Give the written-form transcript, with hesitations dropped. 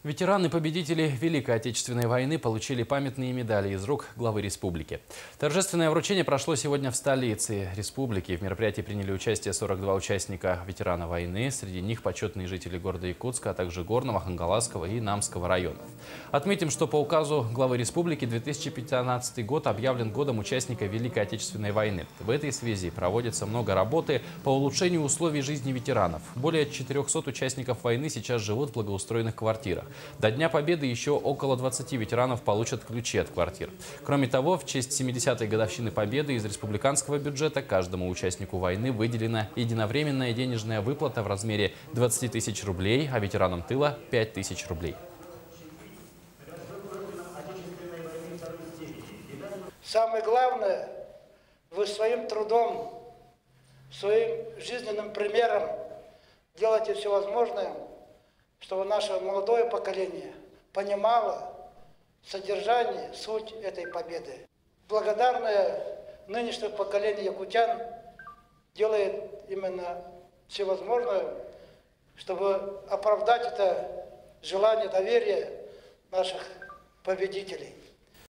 Ветераны-победители Великой Отечественной войны получили памятные медали из рук главы республики. Торжественное вручение прошло сегодня в столице республики. В мероприятии приняли участие 42 участника ветерана войны. Среди них почетные жители города Якутска, а также Горного, Хангаласского и Намского районов. Отметим, что по указу главы республики 2015 год объявлен годом участника Великой Отечественной войны. В этой связи проводится много работы по улучшению условий жизни ветеранов. Более 400 участников войны сейчас живут в благоустроенных квартирах. До Дня Победы еще около 20 ветеранов получат ключи от квартир. Кроме того, в честь 70-й годовщины Победы из республиканского бюджета каждому участнику войны выделена единовременная денежная выплата в размере 20 тысяч рублей, а ветеранам тыла – 5 тысяч рублей. Самое главное, вы своим трудом, своим жизненным примером делаете все возможное, чтобы наше молодое поколение понимало содержание, суть этой победы. Благодарное нынешнее поколение якутян делает именно все возможное, чтобы оправдать это желание, доверие наших победителей.